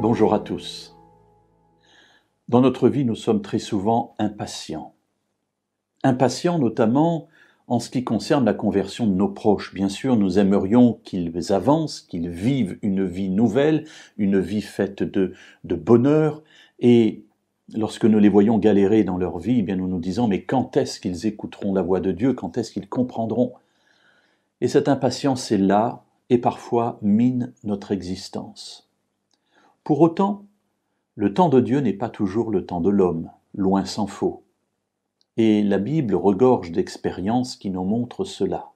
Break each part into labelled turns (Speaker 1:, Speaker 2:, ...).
Speaker 1: Bonjour à tous. Dans notre vie, nous sommes très souvent impatients. Impatients notamment en ce qui concerne la conversion de nos proches. Bien sûr, nous aimerions qu'ils avancent, qu'ils vivent une vie nouvelle, une vie faite de bonheur. Et lorsque nous les voyons galérer dans leur vie, eh bien nous nous disons, mais quand est-ce qu'ils écouteront la voix de Dieu? Quand est-ce qu'ils comprendront? Et cette impatience est là et parfois mine notre existence. Pour autant, le temps de Dieu n'est pas toujours le temps de l'homme, loin s'en faut. Et la Bible regorge d'expériences qui nous montrent cela.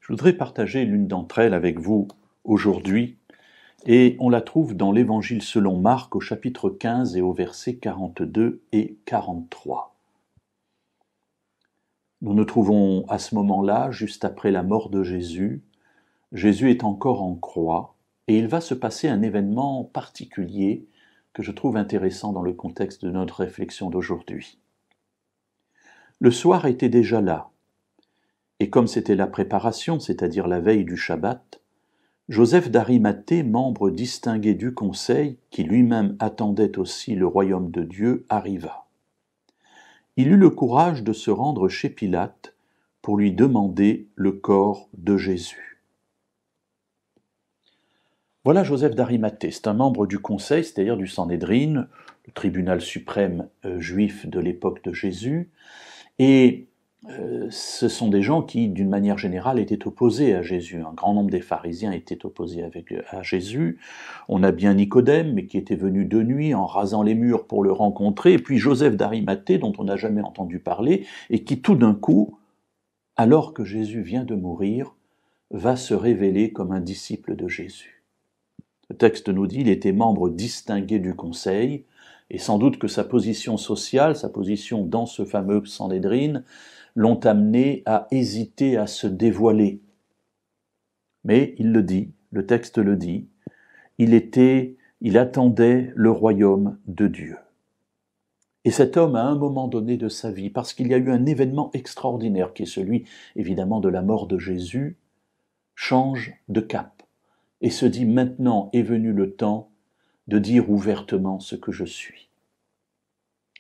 Speaker 1: Je voudrais partager l'une d'entre elles avec vous aujourd'hui, et on la trouve dans l'Évangile selon Marc au chapitre 15 et au versets 42 et 43. Nous nous trouvons à ce moment-là, juste après la mort de Jésus. Jésus est encore en croix, et il va se passer un événement particulier que je trouve intéressant dans le contexte de notre réflexion d'aujourd'hui. Le soir était déjà là, et comme c'était la préparation, c'est-à-dire la veille du Shabbat, Joseph d'Arimathée, membre distingué du conseil, qui lui-même attendait aussi le royaume de Dieu, arriva. Il eut le courage de se rendre chez Pilate pour lui demander le corps de Jésus. Voilà Joseph d'Arimathée, c'est un membre du conseil, c'est-à-dire du Sanhédrin, le tribunal suprême juif de l'époque de Jésus, et ce sont des gens qui, d'une manière générale, étaient opposés à Jésus. Un grand nombre des pharisiens étaient opposés à Jésus. On a bien Nicodème, mais qui était venu de nuit en rasant les murs pour le rencontrer, et puis Joseph d'Arimathée, dont on n'a jamais entendu parler, et qui tout d'un coup, alors que Jésus vient de mourir, va se révéler comme un disciple de Jésus. Le texte nous dit qu'il était membre distingué du conseil, et sans doute que sa position sociale, sa position dans ce fameux Sanhédrin, l'ont amené à hésiter à se dévoiler. Mais il le dit, le texte le dit, il attendait le royaume de Dieu. Et cet homme, à un moment donné de sa vie, parce qu'il y a eu un événement extraordinaire, qui est celui, évidemment, de la mort de Jésus, change de cap et se dit, maintenant est venu le temps de dire ouvertement ce que je suis.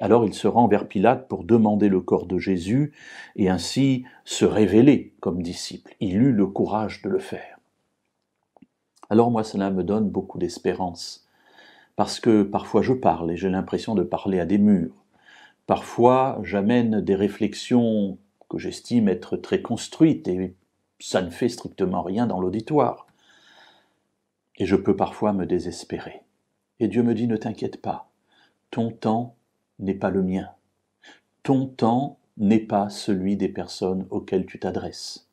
Speaker 1: Alors il se rend vers Pilate pour demander le corps de Jésus et ainsi se révéler comme disciple. Il eut le courage de le faire. Alors moi, cela me donne beaucoup d'espérance, parce que parfois je parle et j'ai l'impression de parler à des murs. Parfois, j'amène des réflexions que j'estime être très construites et ça ne fait strictement rien dans l'auditoire. Et je peux parfois me désespérer. Et Dieu me dit, ne t'inquiète pas, ton temps n'est pas le mien. Ton temps n'est pas celui des personnes auxquelles tu t'adresses.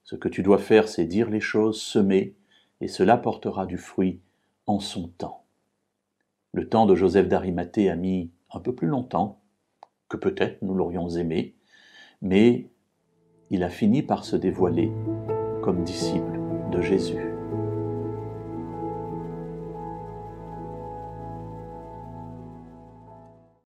Speaker 1: Ce que tu dois faire, c'est dire les choses, semer, et cela portera du fruit en son temps. Le temps de Joseph d'Arimathée a mis un peu plus longtemps que peut-être nous l'aurions aimé, mais il a fini par se dévoiler comme disciple de Jésus.